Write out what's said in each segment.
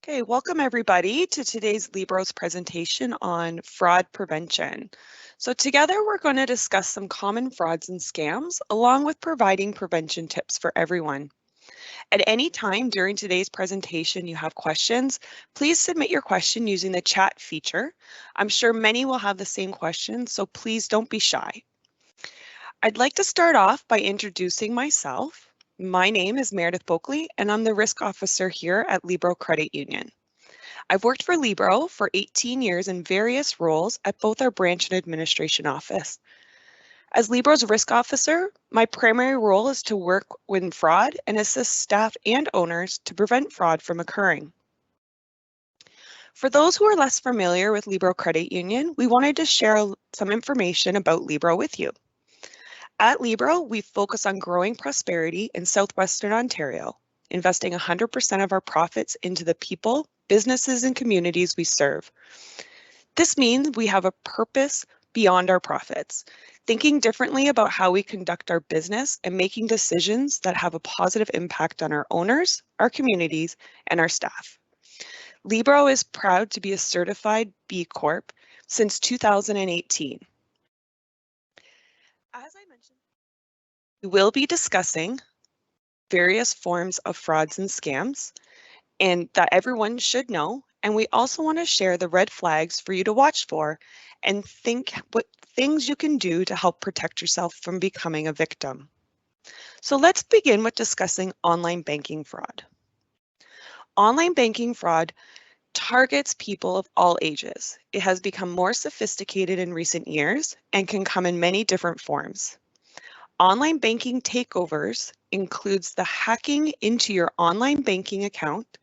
Okay, welcome everybody to today's Libros presentation on fraud prevention. So together we're going to discuss some common frauds and scams along with providing prevention tips for everyone. At any time during today's presentation you have questions, please submit your question using the chat feature. I'm sure many will have the same question, so please don't be shy. I'd like to start off by introducing myself. My name is Meredith Boakley and I'm the risk officer here at Libro Credit Union. I've worked for Libro for 18 years in various roles at both our branch and administration office. As Libro's risk officer, my primary role is to work with fraud and assist staff and owners to prevent fraud from occurring. For those who are less familiar with Libro Credit Union, we wanted to share some information about Libro with you. At Libro, we focus on growing prosperity in southwestern Ontario, investing 100% of our profits into the people, businesses, and communities we serve. This means we have a purpose beyond our profits, thinking differently about how we conduct our business and making decisions that have a positive impact on our owners, our communities, and our staff. Libro is proud to be a certified B Corp since 2018. As I mentioned, we will be discussing various forms of frauds and scams and that everyone should know. And we also want to share the red flags for you to watch for and think what things you can do to help protect yourself from becoming a victim. So let's begin with discussing online banking fraud. Online banking fraud targets people of all ages. It has become more sophisticated in recent years and can come in many different forms. Online banking takeovers includes the hacking into your online banking account.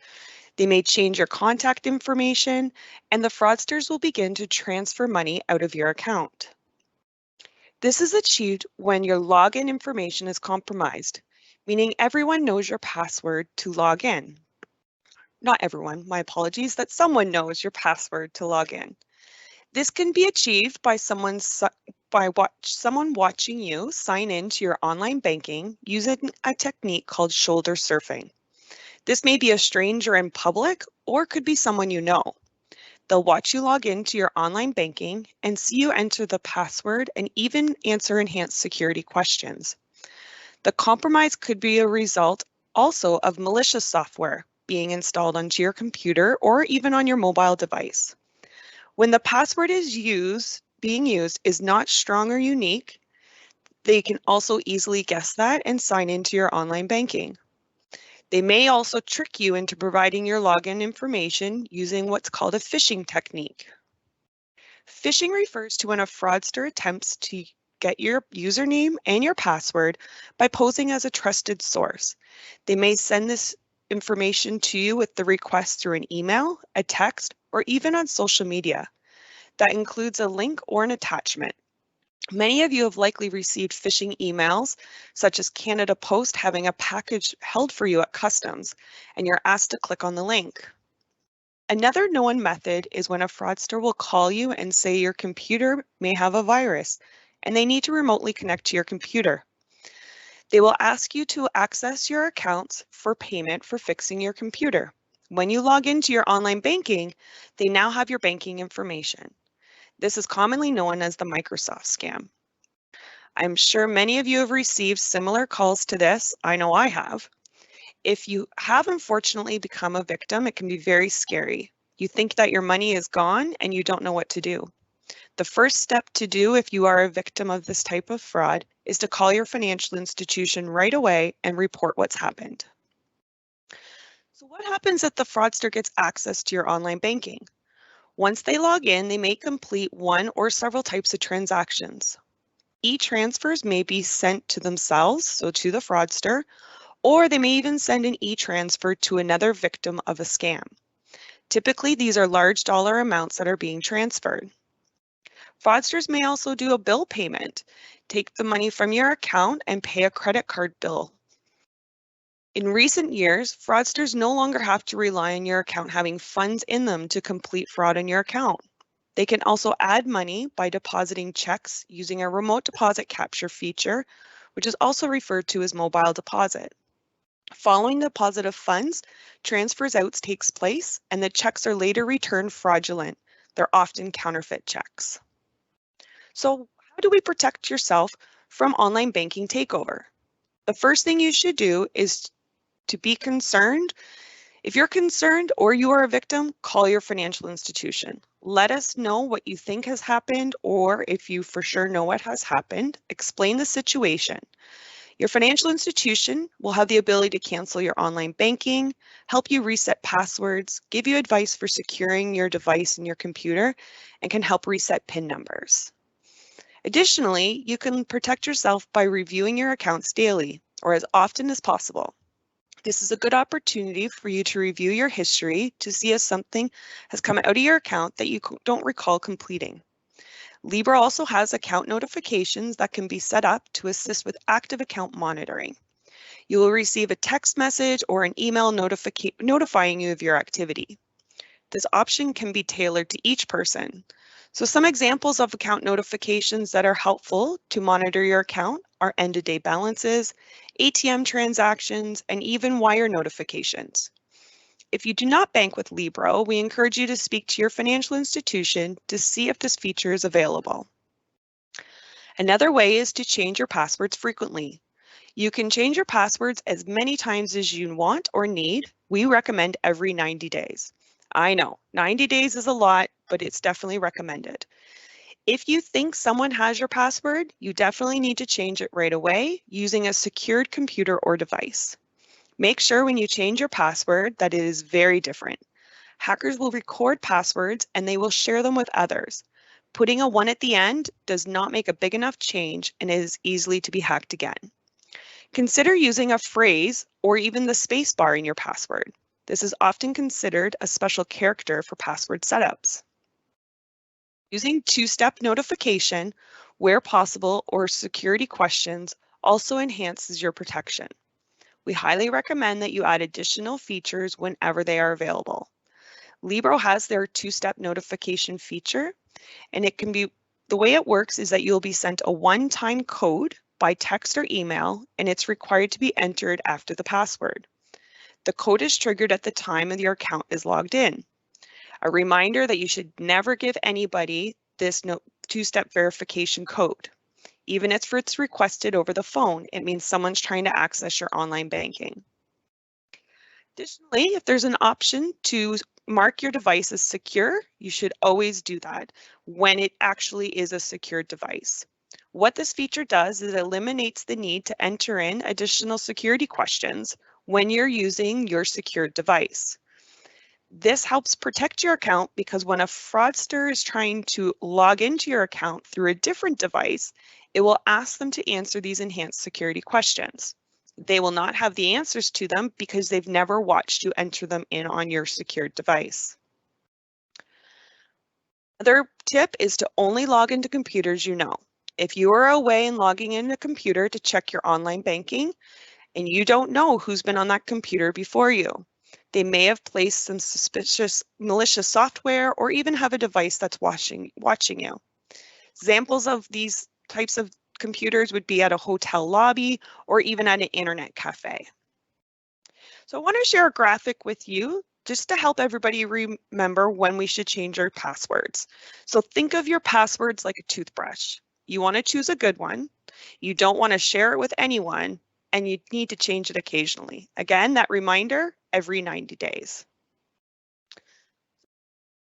They may change your contact information, and the fraudsters will begin to transfer money out of your account. This is achieved when your login information is compromised, meaning everyone knows your password to log in. Not everyone, my apologies, that someone knows your password to log in. This can be achieved by someone watching you sign in to your online banking using a technique called shoulder surfing. This may be a stranger in public or could be someone you know. They'll watch you log into your online banking and see you enter the password and even answer enhanced security questions. The compromise could be a result also of malicious software being installed onto your computer or even on your mobile device. When the password being used is not strong or unique, they can also easily guess that and sign into your online banking. They may also trick you into providing your login information using what's called a phishing technique. Phishing refers to when a fraudster attempts to get your username and your password by posing as a trusted source. They may send this information to you with the request through an email, a text, or even on social media. That includes a link or an attachment. Many of you have likely received phishing emails, such as Canada Post having a package held for you at customs, and you're asked to click on the link. Another known method is when a fraudster will call you and say your computer may have a virus, and they need to remotely connect to your computer. They will ask you to access your accounts for payment for fixing your computer. When you log into your online banking, they now have your banking information. This is commonly known as the Microsoft scam. I'm sure many of you have received similar calls to this. I know I have. If you have unfortunately become a victim, it can be very scary. You think that your money is gone and you don't know what to do. The first step to do if you are a victim of this type of fraud is to call your financial institution right away and report what's happened. So what happens if the fraudster gets access to your online banking? Once they log in, they may complete one or several types of transactions. E-transfers may be sent to themselves, so to the fraudster, or they may even send an e-transfer to another victim of a scam. Typically, these are large dollar amounts that are being transferred. Fraudsters may also do a bill payment, take the money from your account and pay a credit card bill. In recent years, fraudsters no longer have to rely on your account having funds in them to complete fraud in your account. They can also add money by depositing checks using a remote deposit capture feature, which is also referred to as mobile deposit. Following the deposit of funds, transfers out takes place and the checks are later returned fraudulent. They're often counterfeit checks. So how do we protect yourself from online banking takeover? The first thing you should do is to be concerned. If you're concerned or you are a victim, call your financial institution. Let us know what you think has happened, or if you for sure know what has happened, explain the situation. Your financial institution will have the ability to cancel your online banking, help you reset passwords, give you advice for securing your device and your computer, and can help reset PIN numbers. Additionally, you can protect yourself by reviewing your accounts daily or as often as possible. This is a good opportunity for you to review your history to see if something has come out of your account that you don't recall completing. Libra also has account notifications that can be set up to assist with active account monitoring. You will receive a text message or an email notifying you of your activity. This option can be tailored to each person. So some examples of account notifications that are helpful to monitor your account are end-of-day balances, ATM transactions, and even wire notifications. If you do not bank with Libra, we encourage you to speak to your financial institution to see if this feature is available. Another way is to change your passwords frequently. You can change your passwords as many times as you want or need. We recommend every 90 days. I know 90 days is a lot, but it's definitely recommended. If you think someone has your password, you definitely need to change it right away using a secured computer or device. Make sure when you change your password that it is very different. Hackers will record passwords and they will share them with others. Putting a 1 at the end does not make a big enough change and is easily to be hacked again. Consider using a phrase or even the space bar in your password. This is often considered a special character for password setups. Using two-step notification where possible or security questions also enhances your protection. We highly recommend that you add additional features whenever they are available. Libra has their two-step notification feature, and the way it works is that you'll be sent a one-time code by text or email, and it's required to be entered after the password. The code is triggered at the time of your account is logged in. A reminder that you should never give anybody this two-step verification code. Even if it's requested over the phone, it means someone's trying to access your online banking. Additionally, if there's an option to mark your device as secure, you should always do that when it actually is a secured device. What this feature does is it eliminates the need to enter in additional security questions when you're using your secured device. This helps protect your account because when a fraudster is trying to log into your account through a different device, it will ask them to answer these enhanced security questions. They will not have the answers to them because they've never watched you enter them in on your secured device. Another tip is to only log into computers you know. If you are away and logging in a computer to check your online banking and you don't know who's been on that computer before you, they may have placed some suspicious malicious software or even have a device that's watching you. Examples of these types of computers would be at a hotel lobby or even at an internet cafe. So I want to share a graphic with you just to help everybody remember when we should change our passwords. So think of your passwords like a toothbrush. You want to choose a good one. You don't want to share it with anyone, and you need to change it occasionally. Again, that reminder every 90 days.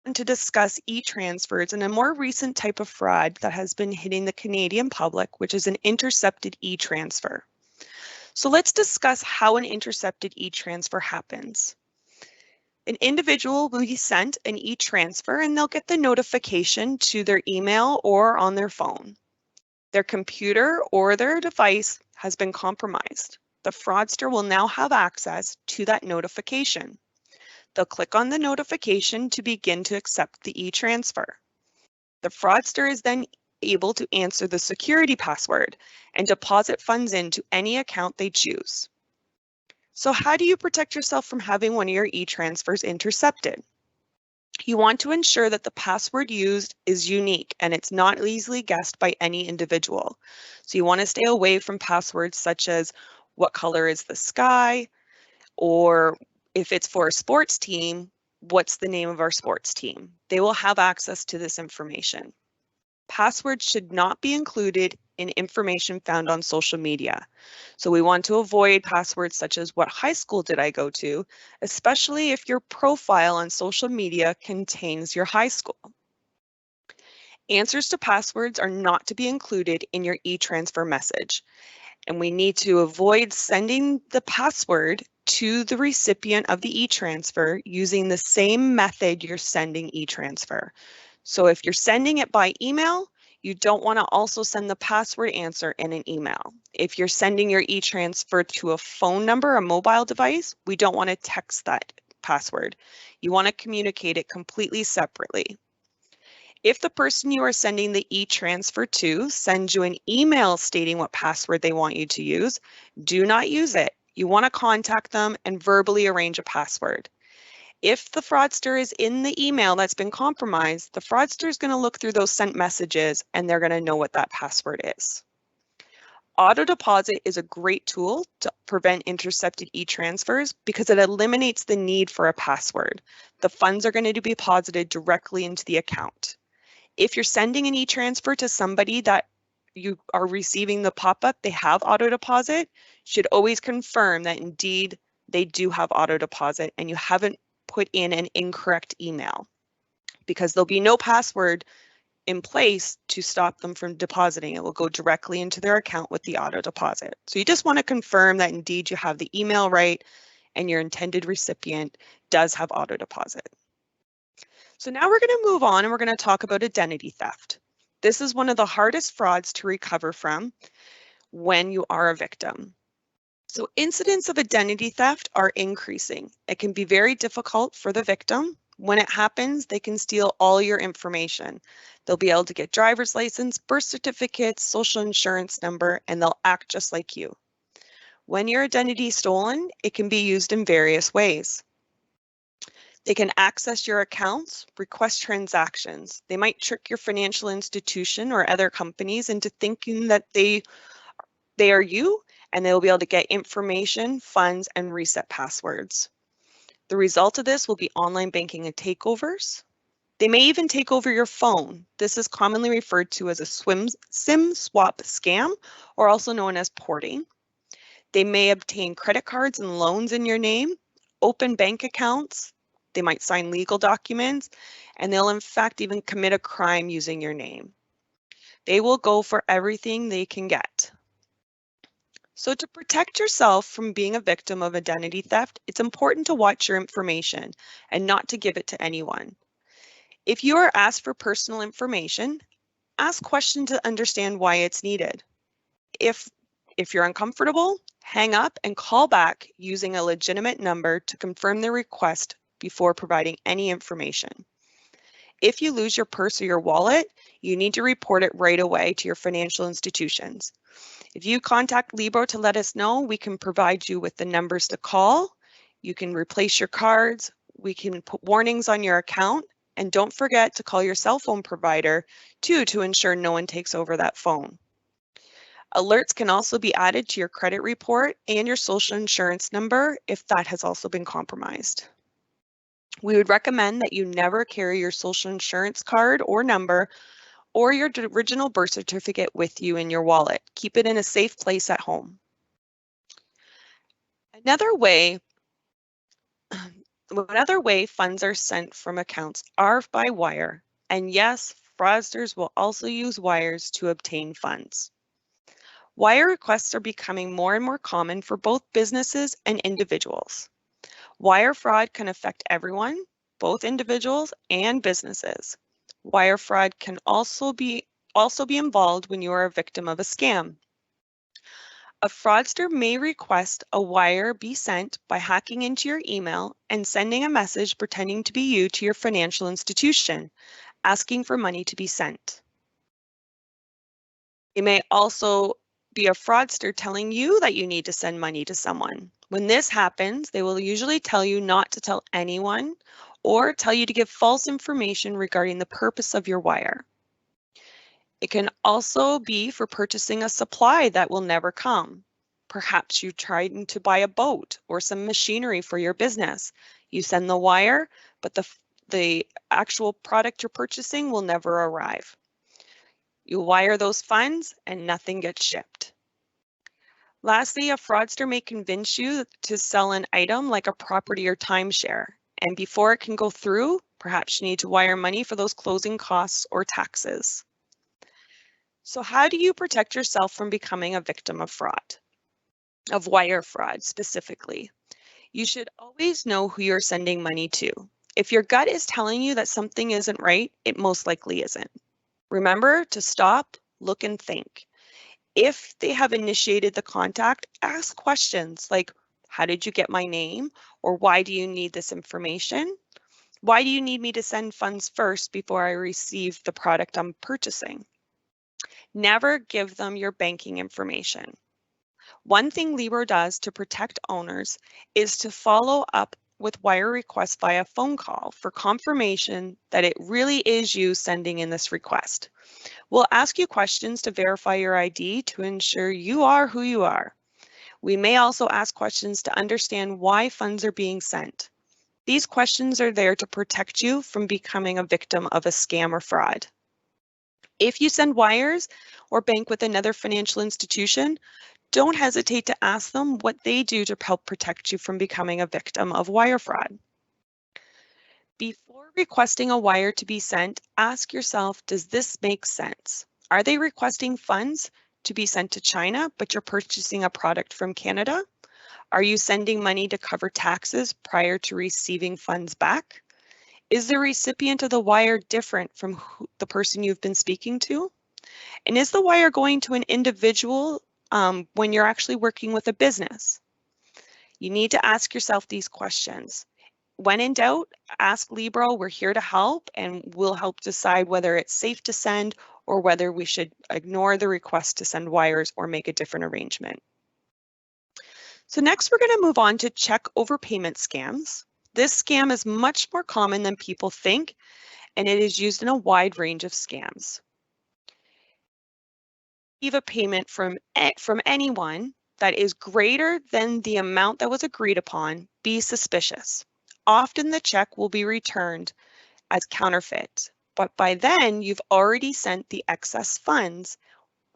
And to discuss e-transfers and a more recent type of fraud that has been hitting the Canadian public, which is an intercepted e-transfer. So let's discuss how an intercepted e-transfer happens. An individual will be sent an e-transfer and they'll get the notification to their email or on their phone. Their computer or their device has been compromised. The fraudster will now have access to that notification. They'll click on the notification to begin to accept the e-transfer. The fraudster is then able to answer the security password and deposit funds into any account they choose. So how do you protect yourself from having one of your e-transfers intercepted? You want to ensure that the password used is unique and it's not easily guessed by any individual. So you want to stay away from passwords such as what color is the sky, Or if it's for a sports team, what's the name of our sports team? They will have access to this information. Passwords should not be included in information found on social media. So we want to avoid passwords such as what high school did I go to, especially if your profile on social media contains your high school. Answers to passwords are not to be included in your e-transfer message, and we need to avoid sending the password to the recipient of the e-transfer using the same method you're sending e-transfer. So if you're sending it by email, you don't want to also send the password answer in an email. If you're sending your e-transfer to a phone number, a mobile device, we don't want to text that password. You want to communicate it completely separately. If the person you are sending the e-transfer to sends you an email stating what password they want you to use, do not use it. You want to contact them and verbally arrange a password. If the fraudster is in the email that's been compromised, the fraudster is going to look through those sent messages and they're going to know what that password is. Auto deposit is a great tool to prevent intercepted e-transfers because it eliminates the need for a password. The funds are going to be deposited directly into the account. If you're sending an e-transfer to somebody that you are receiving the pop-up, they have auto deposit, should always confirm that indeed they do have auto deposit and you haven't put in an incorrect email, because there'll be no password in place to stop them from depositing. It will go directly into their account with the auto deposit. So you just want to confirm that indeed you have the email right and your intended recipient does have auto deposit. So now we're going to move on and we're going to talk about identity theft. This is one of the hardest frauds to recover from when you are a victim. So incidents of identity theft are increasing. It can be very difficult for the victim. When it happens, they can steal all your information. They'll be able to get driver's license, birth certificates, social insurance number, and they'll act just like you. When your identity is stolen, it can be used in various ways. They can access your accounts, request transactions. They might trick your financial institution or other companies into thinking that they are you, and they'll be able to get information, funds, and reset passwords. The result of this will be online banking and takeovers. They may even take over your phone. This is commonly referred to as a SIM swap scam, or also known as porting. They may obtain credit cards and loans in your name, open bank accounts. They might sign legal documents, and they'll in fact even commit a crime using your name. They will go for everything they can get. So to protect yourself from being a victim of identity theft, it's important to watch your information and not to give it to anyone. If you are asked for personal information, ask questions to understand why it's needed. If you're uncomfortable, hang up and call back using a legitimate number to confirm the request before providing any information. If you lose your purse or your wallet, you need to report it right away to your financial institutions. If you contact Libro to let us know, we can provide you with the numbers to call. You can replace your cards. We can put warnings on your account. And don't forget to call your cell phone provider too to ensure no one takes over that phone. Alerts can also be added to your credit report and your social insurance number if that has also been compromised. We would recommend that you never carry your social insurance card or number or your original birth certificate with you in your wallet. Keep it in a safe place at home. Another way funds are sent from accounts are by wire. And yes, fraudsters will also use wires to obtain funds. Wire requests are becoming more and more common for both businesses and individuals. Wire fraud can affect everyone, both individuals and businesses. Wire fraud can also be involved when you are a victim of a scam. A fraudster may request a wire be sent by hacking into your email and sending a message pretending to be you to your financial institution, asking for money to be sent. It may also be a fraudster telling you that you need to send money to someone. When this happens, they will usually tell you not to tell anyone or tell you to give false information regarding the purpose of your wire. It can also be for purchasing a supply that will never come. Perhaps you're trying to buy a boat or some machinery for your business. You send the wire, but the actual product you're purchasing will never arrive. You wire those funds and nothing gets shipped. Lastly, a fraudster may convince you to sell an item like a property or timeshare. And before it can go through, perhaps you need to wire money for those closing costs or taxes. So how do you protect yourself from becoming a victim of fraud, of wire fraud specifically? You should always know who you're sending money to. If your gut is telling you that something isn't right, it most likely isn't. Remember to stop, look, and think. If they have initiated the contact, ask questions like, how did you get my name? Or why do you need this information? Why do you need me to send funds first before I receive the product I'm purchasing? Never give them your banking information. One thing Libro does to protect owners is to follow up with wire requests via phone call for confirmation that it really is you sending in this request. We'll ask you questions to verify your ID to ensure you are who you are. We may also ask questions to understand why funds are being sent. These questions are there to protect you from becoming a victim of a scam or fraud. If you send wires or bank with another financial institution, don't hesitate to ask them what they do to help protect you from becoming a victim of wire fraud. Before requesting a wire to be sent, ask yourself, does this make sense? Are they requesting funds to be sent to China, but you're purchasing a product from Canada? Are you sending money to cover taxes prior to receiving funds back? Is the recipient of the wire different from the person you've been speaking to? And is the wire going to an individual when you're actually working with a business? You need to ask yourself these questions. When in doubt, ask Libro. We're here to help, and we'll help decide whether it's safe to send or whether we should ignore the request to send wires or make a different arrangement. So next, we're going to move on to check overpayment scams. This scam is much more common than people think, and it is used in a wide range of scams. Receive a payment from anyone that is greater than the amount that was agreed upon, be suspicious. Often the check will be returned as counterfeit, but by then you've already sent the excess funds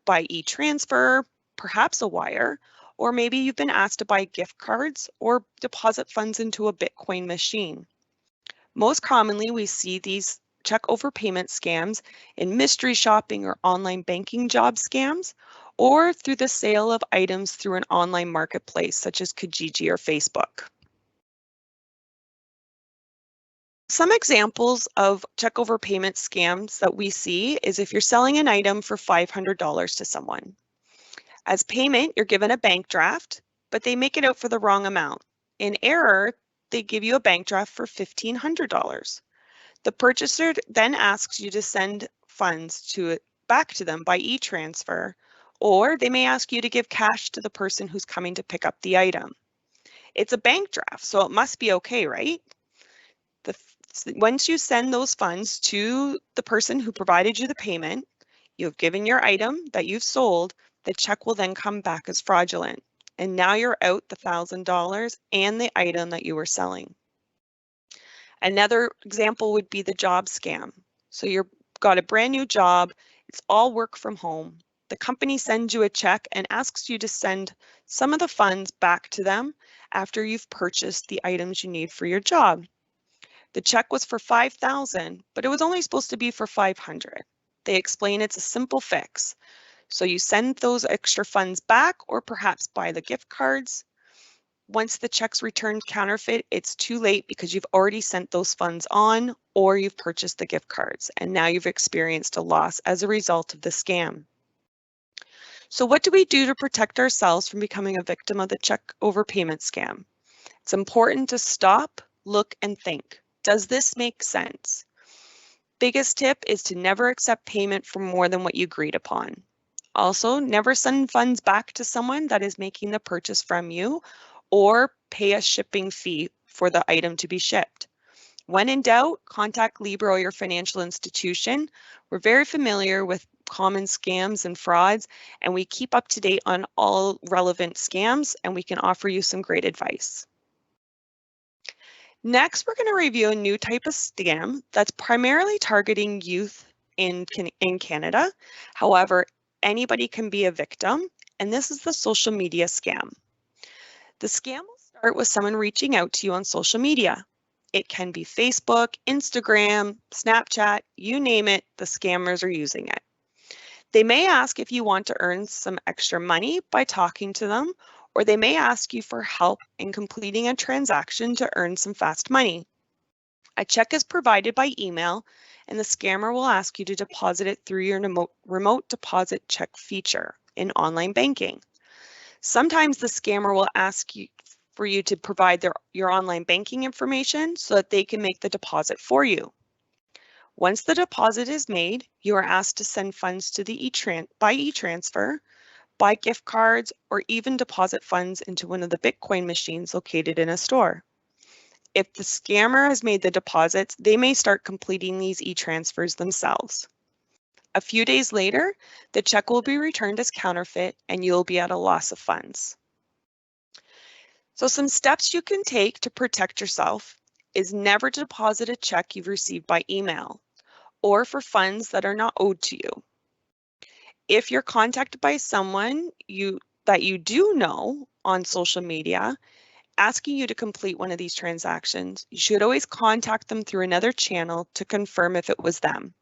by e-transfer, perhaps a wire, or maybe you've been asked to buy gift cards or deposit funds into a Bitcoin machine. Most commonly, we see these check overpayment scams in mystery shopping or online banking job scams, or through the sale of items through an online marketplace such as Kijiji or Facebook. Some examples of check overpayment scams that we see is if you're selling an item for $500 to someone. As payment, you're given a bank draft, but they make it out for the wrong amount. In error, they give you a bank draft for $1,500. The purchaser then asks you to send funds back to them by e-transfer, or they may ask you to give cash to the person who's coming to pick up the item. It's a bank draft, so it must be okay, right? Once you send those funds to the person who provided you the payment, you've given your item that you've sold, the check will then come back as fraudulent. And now you're out the $1,000 and the item that you were selling. Another example would be the job scam. So you've got a brand new job, it's all work from home. The company sends you a check and asks you to send some of the funds back to them after you've purchased the items you need for your job. The check was for $5,000, but it was only supposed to be for $500. They explain it's a simple fix. So you send those extra funds back or perhaps buy the gift cards. Once the check's returned counterfeit, it's too late because you've already sent those funds on or you've purchased the gift cards and now you've experienced a loss as a result of the scam. So what do we do to protect ourselves from becoming a victim of the check overpayment scam? It's important to stop, look, and think. Does this make sense? Biggest tip is to never accept payment for more than what you agreed upon. Also, never send funds back to someone that is making the purchase from you or pay a shipping fee for the item to be shipped. When in doubt, contact Libro or your financial institution. We're very familiar with common scams and frauds, and we keep up to date on all relevant scams, and we can offer you some great advice. Next, we're going to review a new type of scam that's primarily targeting youth in Canada. However, anybody can be a victim, and this is the social media scam. The scam will start with someone reaching out to you on social media. It can be Facebook, Instagram, Snapchat, you name it, the scammers are using it. They may ask if you want to earn some extra money by talking to them, or they may ask you for help in completing a transaction to earn some fast money. A check is provided by email, and the scammer will ask you to deposit it through your remote deposit check feature in online banking. Sometimes the scammer will ask you for you to provide your online banking information so that they can make the deposit for you. Once the deposit is made, you are asked to send funds to the by e-transfer, buy gift cards, or even deposit funds into one of the Bitcoin machines located in a store. If the scammer has made the deposits, they may start completing these e-transfers themselves. A few days later, the check will be returned as counterfeit and you'll be at a loss of funds. So some steps you can take to protect yourself is never to deposit a check you've received by email or for funds that are not owed to you. If you're contacted by someone that you do know on social media asking you to complete one of these transactions, you should always contact them through another channel to confirm if it was them.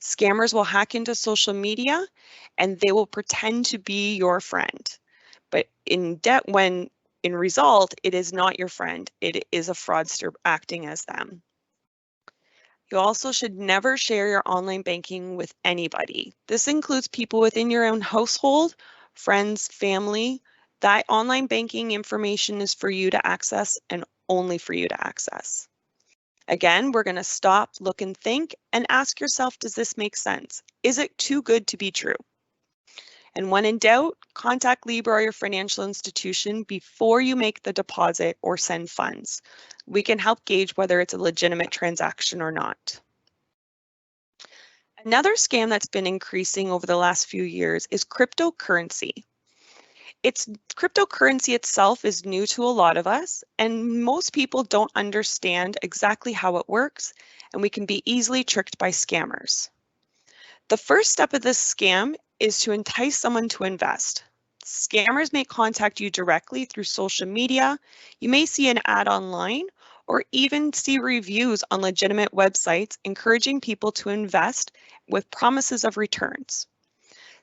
Scammers will hack into social media and they will pretend to be your friend. But in result, it is not your friend. It is a fraudster acting as them. You also should never share your online banking with anybody. This includes people within your own household, friends, family. That online banking information is for you to access and only for you to access. Again, we're going to stop, look, and think, and ask yourself, does this make sense? Is it too good to be true? And when in doubt, contact Libra or your financial institution before you make the deposit or send funds. We can help gauge whether it's a legitimate transaction or not. Another scam that's been increasing over the last few years is cryptocurrency. Cryptocurrency itself is new to a lot of us, and most people don't understand exactly how it works, and we can be easily tricked by scammers. The first step of this scam is to entice someone to invest. Scammers may contact you directly through social media. You may see an ad online or even see reviews on legitimate websites encouraging people to invest with promises of returns.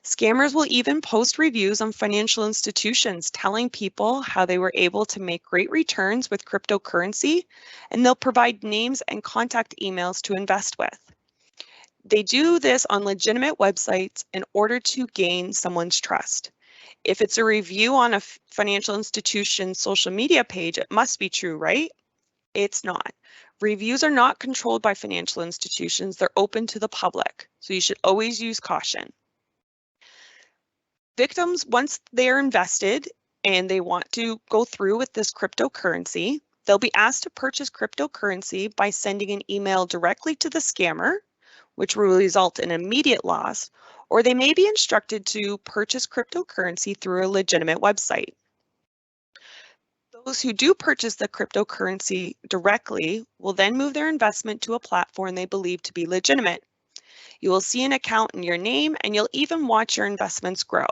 Scammers will even post reviews on financial institutions telling people how they were able to make great returns with cryptocurrency, and they'll provide names and contact emails to invest with. They do this on legitimate websites in order to gain someone's trust. If it's a review on a financial institution's social media page, it must be true, right? It's not. Reviews are not controlled by financial institutions. They're open to the public, so you should always use caution. Victims, once they're invested and they want to go through with this cryptocurrency, they'll be asked to purchase cryptocurrency by sending an email directly to the scammer, which will result in immediate loss, or they may be instructed to purchase cryptocurrency through a legitimate website. Those who do purchase the cryptocurrency directly will then move their investment to a platform they believe to be legitimate. You will see an account in your name and you'll even watch your investments grow.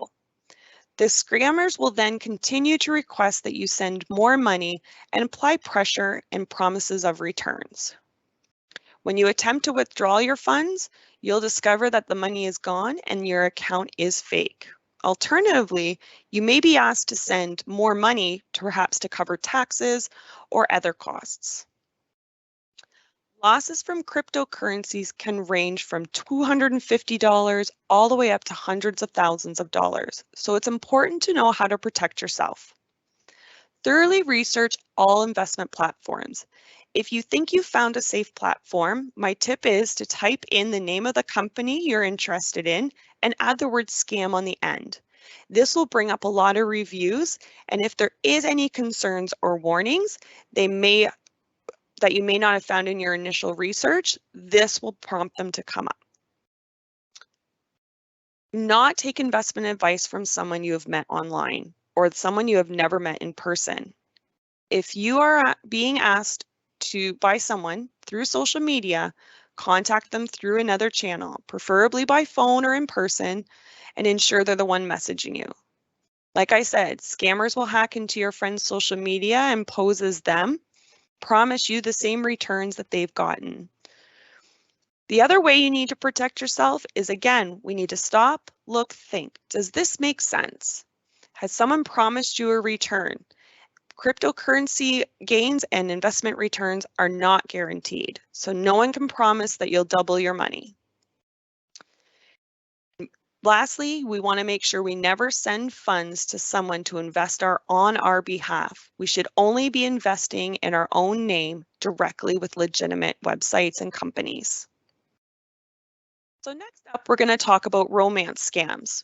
The scammers will then continue to request that you send more money and apply pressure and promises of returns. When you attempt to withdraw your funds, you'll discover that the money is gone and your account is fake. Alternatively, you may be asked to send more money perhaps to cover taxes or other costs. Losses from cryptocurrencies can range from $250 all the way up to hundreds of thousands of dollars, so it's important to know how to protect yourself. Thoroughly research all investment platforms. If you think you found a safe platform, my tip is to type in the name of the company you're interested in and add the word scam on the end. This will bring up a lot of reviews, and if there is any concerns or warnings that you may not have found in your initial research, this will prompt them to come up. Not take investment advice from someone you have met online or someone you have never met in person. If you are being asked by someone through social media, contact them through another channel, preferably by phone or in person, and ensure they're the one messaging you. Like I said, scammers will hack into your friend's social media and pose as them, promise you the same returns that they've gotten. The other way you need to protect yourself is, again, we need to stop, look, think. Does this make sense? Has someone promised you a return? Cryptocurrency gains and investment returns are not guaranteed, so no one can promise that you'll double your money. Lastly, we want to make sure we never send funds to someone to invest on our behalf. We should only be investing in our own name directly with legitimate websites and companies. So next up, we're going to talk about romance scams.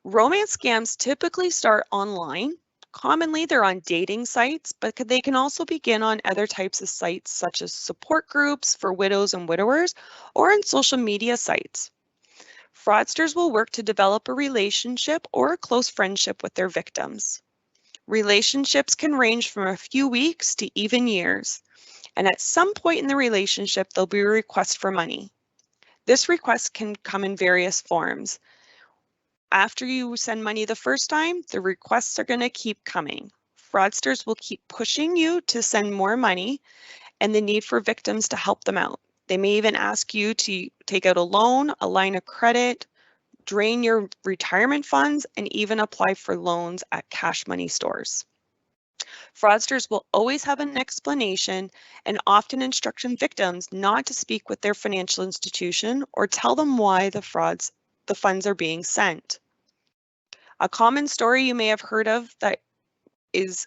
Romance scams typically start online. Commonly, they're on dating sites, but they can also begin on other types of sites such as support groups for widows and widowers or on social media sites. Fraudsters will work to develop a relationship or a close friendship with their victims. Relationships can range from a few weeks to even years, and at some point in the relationship, there'll be a request for money. This request can come in various forms. After you send money the first time, the requests are going to keep coming. Fraudsters will keep pushing you to send more money and the need for victims to help them out. They may even ask you to take out a loan, a line of credit, drain your retirement funds, and even apply for loans at cash money stores. Fraudsters will always have an explanation and often instruct victims not to speak with their financial institution or tell them why the funds are being sent. A common story you may have heard of that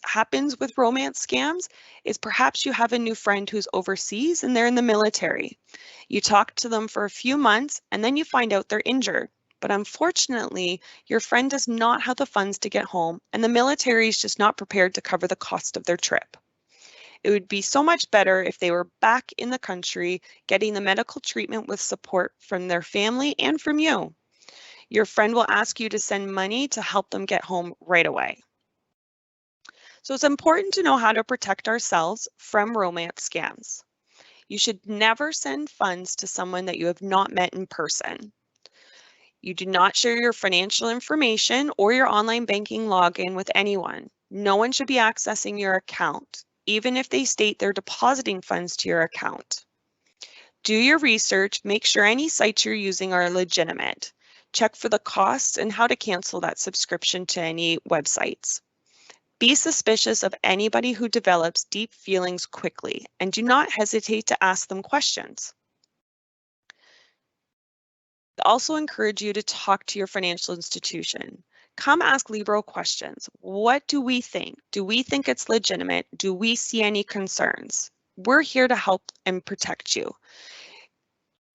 happens with romance scams is perhaps you have a new friend who's overseas and they're in the military. You talk to them for a few months and then you find out they're injured. But unfortunately, your friend does not have the funds to get home and the military is just not prepared to cover the cost of their trip. It would be so much better if they were back in the country getting the medical treatment with support from their family and from you. Your friend will ask you to send money to help them get home right away. So it's important to know how to protect ourselves from romance scams. You should never send funds to someone that you have not met in person. You do not share your financial information or your online banking login with anyone. No one should be accessing your account, even if they state they're depositing funds to your account. Do your research, make sure any sites you're using are legitimate. Check for the costs and how to cancel that subscription to any websites. Be suspicious of anybody who develops deep feelings quickly and do not hesitate to ask them questions. I also encourage you to talk to your financial institution. Come ask Libro questions. What do we think? Do we think it's legitimate? Do we see any concerns? We're here to help and protect you.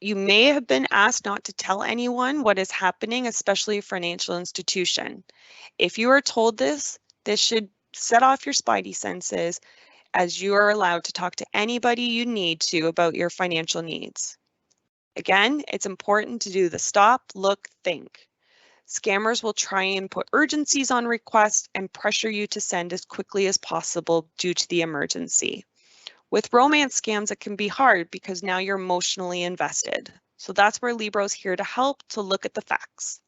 You may have been asked not to tell anyone what is happening, especially a financial institution. If you are told this should set off your spidey senses as you are allowed to talk to anybody you need to about your financial needs. Again, it's important to do the stop, look, think. Scammers will try and put urgencies on requests and pressure you to send as quickly as possible due to the emergency. With romance scams, it can be hard because now you're emotionally invested. So that's where Libro's here to help to look at the facts.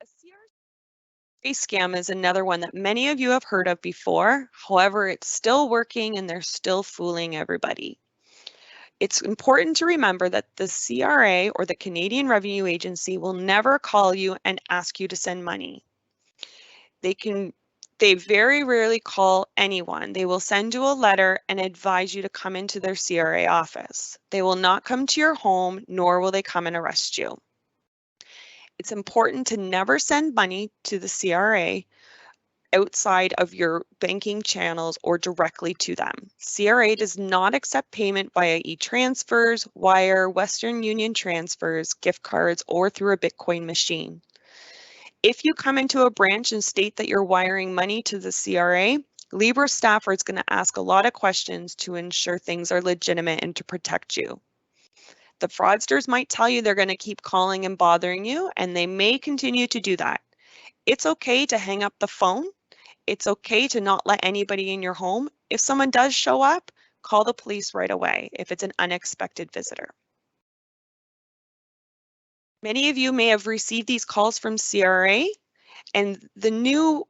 A CRA scam is another one that many of you have heard of before. However, it's still working and they're still fooling everybody. It's important to remember that the CRA or the Canadian Revenue Agency will never call you and ask you to send money. They very rarely call anyone. They will send you a letter and advise you to come into their CRA office. They will not come to your home, nor will they come and arrest you. It's important to never send money to the CRA outside of your banking channels or directly to them. CRA does not accept payment via e-transfers, wire, Western Union transfers, gift cards, or through a Bitcoin machine. If you come into a branch and state that you're wiring money to the CRA, Libra staff is going to ask a lot of questions to ensure things are legitimate and to protect you. The fraudsters might tell you they're going to keep calling and bothering you, and they may continue to do that. It's okay to hang up the phone. It's okay to not let anybody in your home. If someone does show up, call the police right away if it's an unexpected visitor. Many of you may have received these calls from CRA, and the new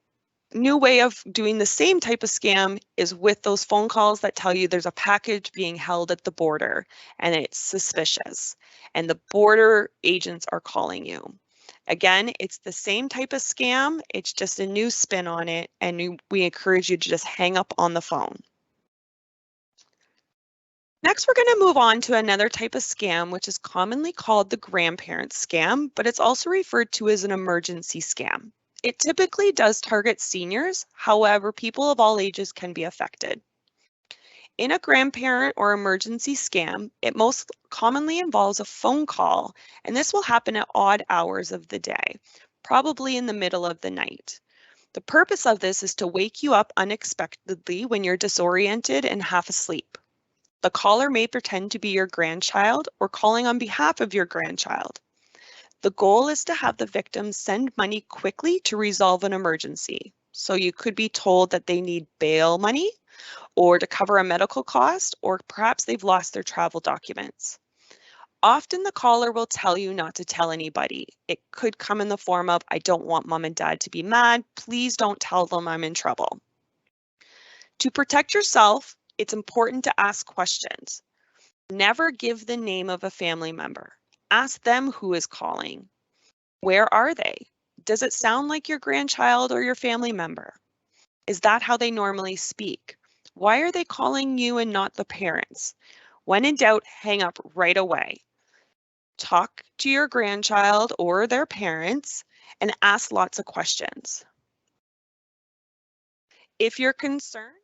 way of doing the same type of scam is with those phone calls that tell you there's a package being held at the border and it's suspicious, and the border agents are calling you. Again, it's the same type of scam, it's just a new spin on it, and we encourage you to just hang up on the phone. Next, we're going to move on to another type of scam, which is commonly called the grandparent scam, but it's also referred to as an emergency scam. It typically does target seniors, however, people of all ages can be affected. In a grandparent or emergency scam, it most commonly involves a phone call, and this will happen at odd hours of the day, probably in the middle of the night. The purpose of this is to wake you up unexpectedly when you're disoriented and half asleep. The caller may pretend to be your grandchild or calling on behalf of your grandchild. The goal is to have the victim send money quickly to resolve an emergency. So you could be told that they need bail money or to cover a medical cost, or perhaps they've lost their travel documents. Often the caller will tell you not to tell anybody. It could come in the form of, I don't want mom and dad to be mad. Please don't tell them I'm in trouble. To protect yourself, it's important to ask questions. Never give the name of a family member. Ask them who is calling. Where are they? Does it sound like your grandchild or your family member? Is that how they normally speak? Why are they calling you and not the parents? When in doubt, hang up right away. Talk to your grandchild or their parents and ask lots of questions. If you're concerned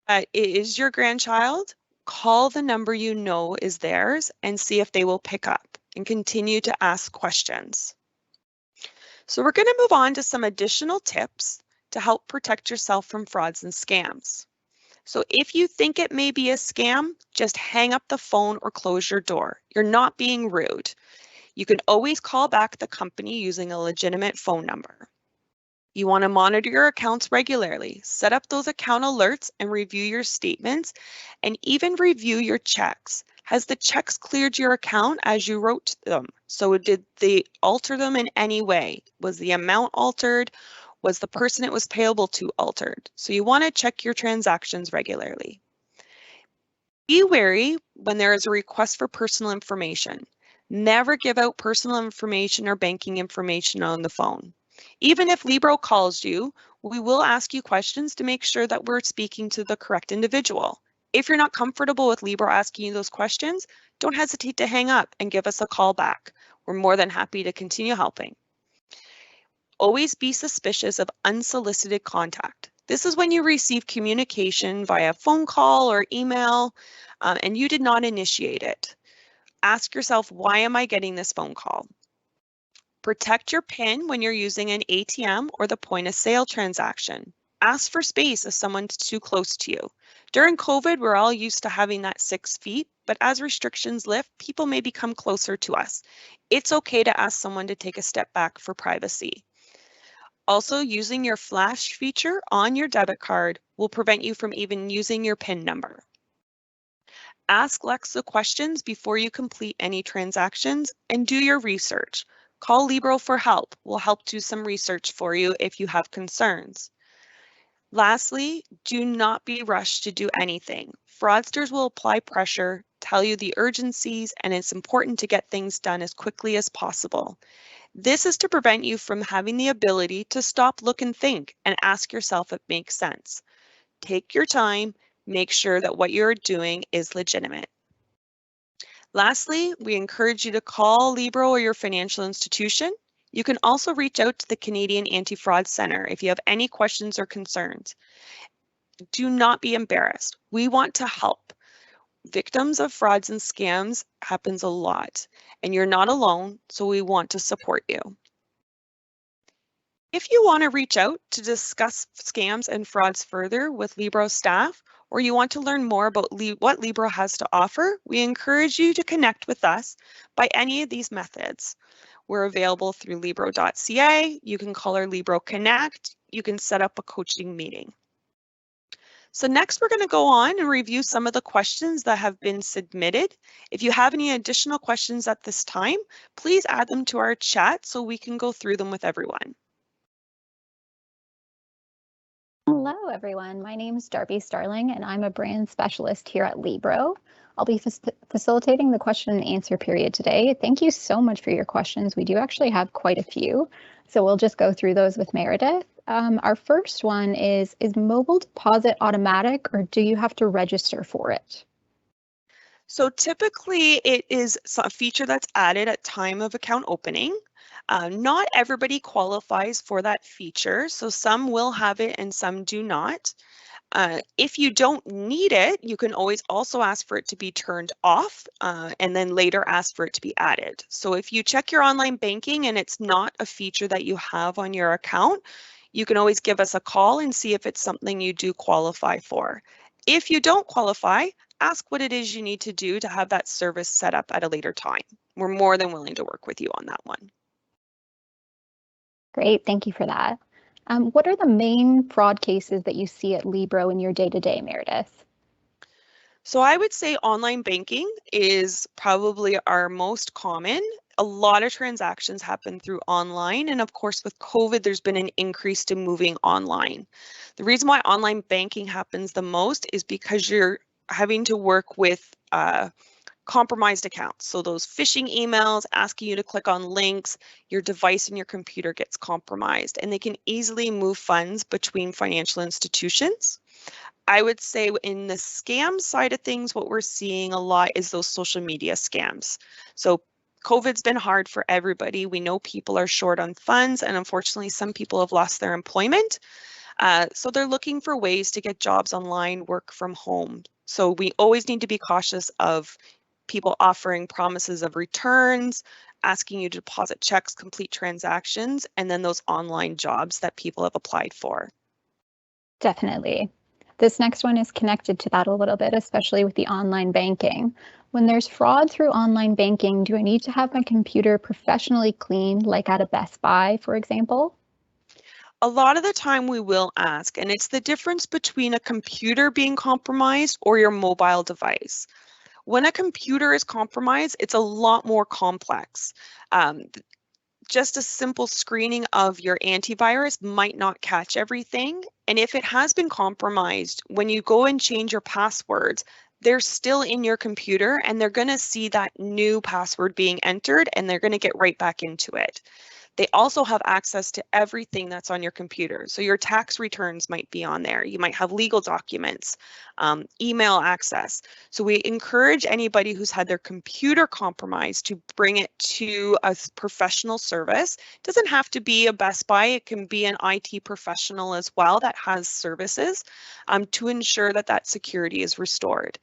that it is your grandchild, call the number you know is theirs and see if they will pick up, and continue to ask questions. So we're going to move on to some additional tips to help protect yourself from frauds and scams. So if you think it may be a scam, just hang up the phone or close your door. You're not being rude. You can always call back the company using a legitimate phone number. You want to monitor your accounts regularly. Set up those account alerts and review your statements, and even review your checks. Has the checks cleared your account as you wrote them? So did they alter them in any way? Was the amount altered? Was the person it was payable to altered? So you want to check your transactions regularly. Be wary when there is a request for personal information. Never give out personal information or banking information on the phone. Even if Libro calls you, we will ask you questions to make sure that we're speaking to the correct individual. If you're not comfortable with Libro asking you those questions, don't hesitate to hang up and give us a call back. We're more than happy to continue helping. Always be suspicious of unsolicited contact. This is when you receive communication via phone call or email, and you did not initiate it. Ask yourself, why am I getting this phone call? Protect your PIN when you're using an ATM or the point of sale transaction. Ask for space if someone's too close to you. During COVID, we're all used to having that 6 feet, but as restrictions lift, people may become closer to us. It's okay to ask someone to take a step back for privacy. Also, using your flash feature on your debit card will prevent you from even using your PIN number. Ask Lexa questions before you complete any transactions, and do your research. Call Libro for help. We'll help do some research for you if you have concerns. Lastly, do not be rushed to do anything. Fraudsters will apply pressure, tell you the urgencies, and it's important to get things done as quickly as possible. This is to prevent you from having the ability to stop, look, and think, and ask yourself if it makes sense. Take your time, make sure that what you're doing is legitimate. Lastly, we encourage you to call Libro or your financial institution. You can also reach out to the Canadian Anti-Fraud Centre if you have any questions or concerns. Do not be embarrassed. We want to help. Victims of frauds and scams happens a lot, and you're not alone, so we want to support you. If you want to reach out to discuss scams and frauds further with Libro staff, or you want to learn more about what Libro has to offer, we encourage you to connect with us by any of these methods. We're available through Libro.ca. You can call our Libro Connect. You can set up a coaching meeting. So next we're going to go on and review some of the questions that have been submitted. If you have any additional questions at this time, please add them to our chat so we can go through them with everyone. Hello, everyone. My name is Darby Starling, and I'm a brand specialist here at Libro. I'll be facilitating the question and answer period today. Thank you so much for your questions. We do actually have quite a few, so we'll just go through those with Meredith. Our first one is mobile deposit automatic, or do you have to register for it? So typically it is a feature that's added at time of account opening. Not everybody qualifies for that feature, so some will have it and some do not. If you don't need it, you can always also ask for it to be turned off and then later ask for it to be added. So if you check your online banking and it's not a feature that you have on your account, you can always give us a call and see if it's something you do qualify for. If you don't qualify, ask what it is you need to do to have that service set up at a later time. We're more than willing to work with you on that one. Great, thank you for that. What are the main fraud cases that you see at Libro in your day-to-day, Meredith? So I would say online banking is probably our most common. A lot of transactions happen through online. And of course, with COVID, there's been an increase to moving online. The reason why online banking happens the most is because you're having to work with compromised accounts. So those phishing emails asking you to click on links, your device and your computer gets compromised, and they can easily move funds between financial institutions. I would say in the scam side of things, what we're seeing a lot is those social media scams. So COVID's been hard for everybody. We know people are short on funds, and unfortunately, some people have lost their employment. So they're looking for ways to get jobs online, work from home. So we always need to be cautious of people offering promises of returns, asking you to deposit checks, complete transactions, and then those online jobs that people have applied for. Definitely. This next one is connected to that a little bit, especially with the online banking. When there's fraud through online banking, do I need to have my computer professionally cleaned, like at a Best Buy, for example? A lot of the time we will ask, and it's the difference between a computer being compromised or your mobile device. When a computer is compromised, it's a lot more complex. Just a simple screening of your antivirus might not catch everything. And if it has been compromised, when you go and change your passwords, they're still in your computer and they're going to see that new password being entered and they're going to get right back into it. They also have access to everything that's on your computer. So your tax returns might be on there. You might have legal documents, email access. So we encourage anybody who's had their computer compromised to bring it to a professional service. It doesn't have to be a Best Buy. It can be an IT professional as well that has services to ensure that that security is restored.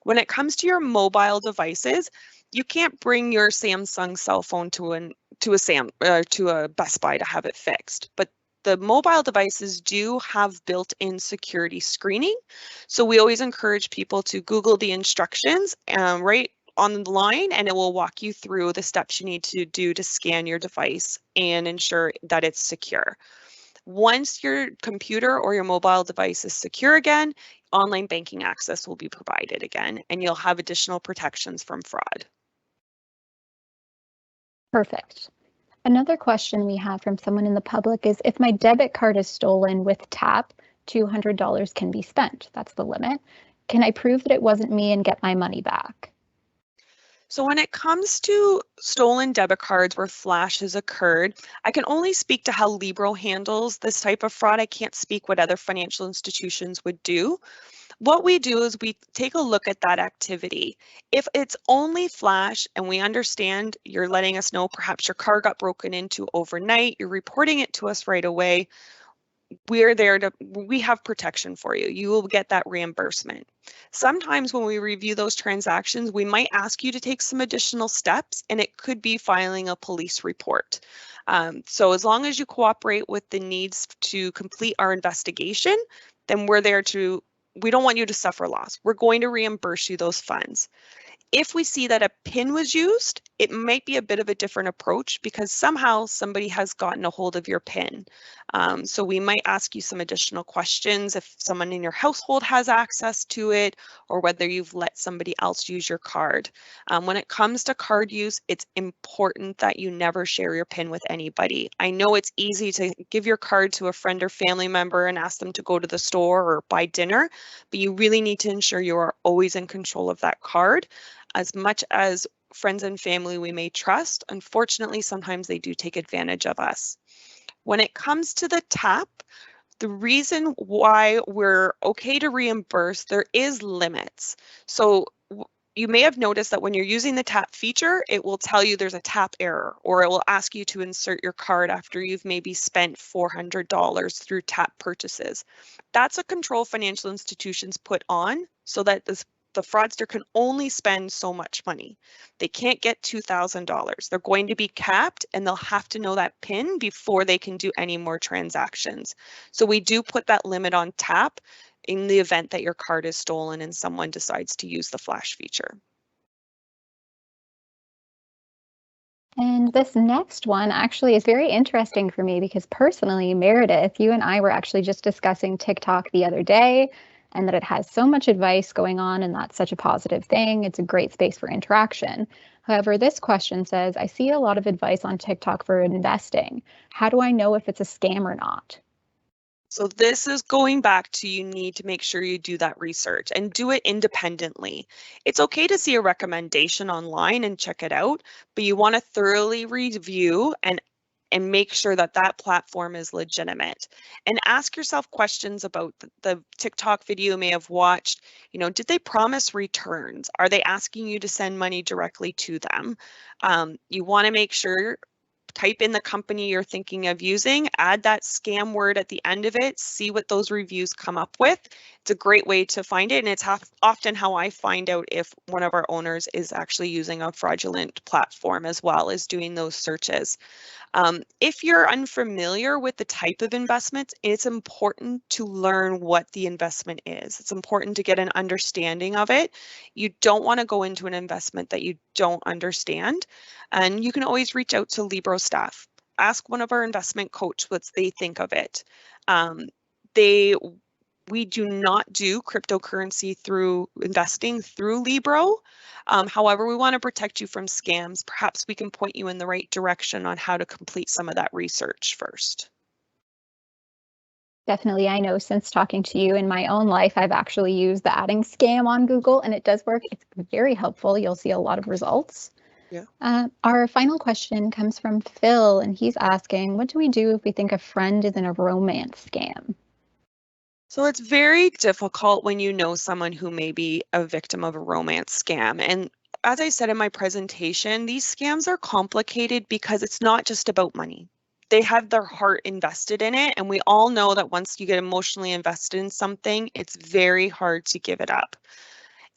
When it comes to your mobile devices, you can't bring your Samsung cell phone to a Best Buy to have it fixed, but the mobile devices do have built-in security screening. So we always encourage people to Google the instructions right on the line, and it will walk you through the steps you need to do to scan your device and ensure that it's secure. Once your computer or your mobile device is secure again, online banking access will be provided again, and you'll have additional protections from fraud. Perfect. Another question we have from someone in the public is, if my debit card is stolen with TAP, $200 can be spent. That's the limit. Can I prove that it wasn't me and get my money back? So when it comes to stolen debit cards where flash has occurred, I can only speak to how Libro handles this type of fraud. I can't speak what other financial institutions would do. What we do is we take a look at that activity. If it's only flash and we understand you're letting us know perhaps your car got broken into overnight, you're reporting it to us right away, we have protection for you. You will get that reimbursement. Sometimes when we review those transactions, we might ask you to take some additional steps, and it could be filing a police report. So as long as you cooperate with the needs to complete our investigation, then we're there to we don't want you to suffer loss. We're going to reimburse you those funds. If we see that a PIN was used, it might be a bit of a different approach because somehow somebody has gotten a hold of your PIN. So we might ask you some additional questions if someone in your household has access to it or whether you've let somebody else use your card. When it comes to card use, it's important that you never share your PIN with anybody. I know it's easy to give your card to a friend or family member and ask them to go to the store or buy dinner, but you really need to ensure you are always in control of that card. As much as friends and family we may trust, unfortunately, sometimes they do take advantage of us. When it comes to the tap, the reason why we're okay to reimburse, there is limits. So you may have noticed that when you're using the tap feature, it will tell you there's a tap error, or it will ask you to insert your card after you've maybe spent $400 through tap purchases. That's a control financial institutions put on so that the fraudster can only spend so much money. They can't get $2,000. They're going to be capped and they'll have to know that PIN before they can do any more transactions. So we do put that limit on tap in the event that your card is stolen and someone decides to use the flash feature. And this next one actually is very interesting for me because personally, Meredith, you and I were actually just discussing TikTok the other day and that it has so much advice going on and that's such a positive thing. It's a great space for interaction. However, this question says, I see a lot of advice on TikTok for investing. How do I know if it's a scam or not? So this is going back to you need to make sure you do that research and do it independently. It's okay to see a recommendation online and check it out, but you want to thoroughly review and make sure that that platform is legitimate. And ask yourself questions about the TikTok video you may have watched. You know, did they promise returns? Are they asking you to send money directly to them? You want to make sure type in the company you're thinking of using, add that scam word at the end of it, see what those reviews come up with. It's a great way to find it, and it's often how I find out if one of our owners is actually using a fraudulent platform as well as doing those searches. If you're unfamiliar with the type of investment, it's important to learn what the investment is. It's important to get an understanding of it. You don't want to go into an investment that you don't understand. And you can always reach out to Libro staff. Ask one of our investment coach what they think of it. They We do not do cryptocurrency through investing through Libro. However, we want to protect you from scams. Perhaps we can point you in the right direction on how to complete some of that research first. Definitely, I know since talking to you in my own life, I've actually used the adding scam on Google and it does work. It's very helpful. You'll see a lot of results. Yeah. Our final question comes from Phil and he's asking, what do we do if we think a friend is in a romance scam? So it's very difficult when you know someone who may be a victim of a romance scam. And as I said in my presentation, these scams are complicated because it's not just about money. They have their heart invested in it. And we all know that once you get emotionally invested in something, it's very hard to give it up.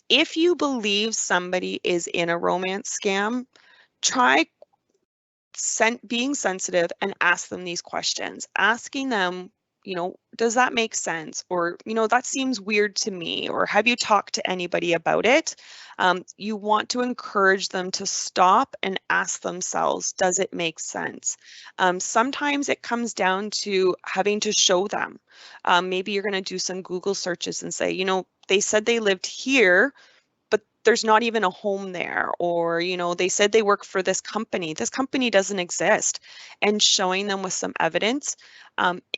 If you believe somebody is in a romance scam, try being sensitive and ask them these questions, asking them, you know, does that make sense? Or, you know, that seems weird to me. Or have you talked to anybody about it? You want to encourage them to stop and ask themselves, does it make sense? Sometimes it comes down to having to show them. Maybe you're going to do some Google searches and say, you know, they said they lived here, but there's not even a home there. Or, you know, they said they work for this company. This company doesn't exist. And showing them with some evidence,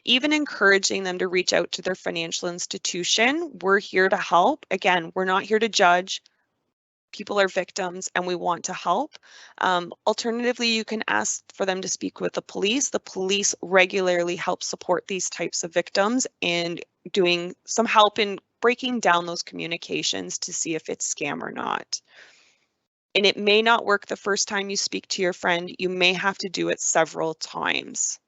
even encouraging them to reach out to their financial institution. We're here to help. Again, we're not here to judge. People are victims and we want to help. Alternatively, you can ask for them to speak with the police. The police regularly help support these types of victims and doing some help in breaking down those communications to see if it's scam or not. And it may not work the first time you speak to your friend. You may have to do it several times.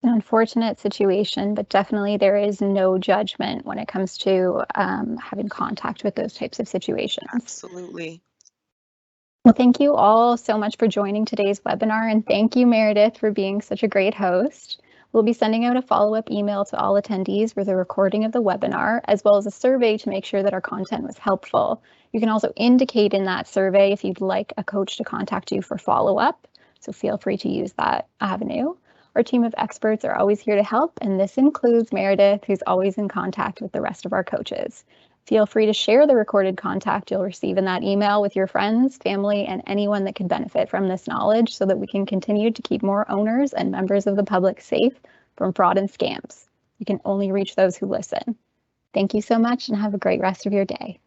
An unfortunate situation, but definitely there is no judgment when it comes to having contact with those types of situations. Absolutely. Well, thank you all so much for joining today's webinar, and thank you, Meredith, for being such a great host. We'll be sending out a follow-up email to all attendees with a recording of the webinar, as well as a survey to make sure that our content was helpful. You can also indicate in that survey if you'd like a coach to contact you for follow-up, so feel free to use that avenue. Our team of experts are always here to help, and this includes Meredith, who's always in contact with the rest of our coaches. Feel free to share the recorded contact you'll receive in that email with your friends, family, and anyone that could benefit from this knowledge so that we can continue to keep more owners and members of the public safe from fraud and scams. You can only reach those who listen. Thank you so much and have a great rest of your day.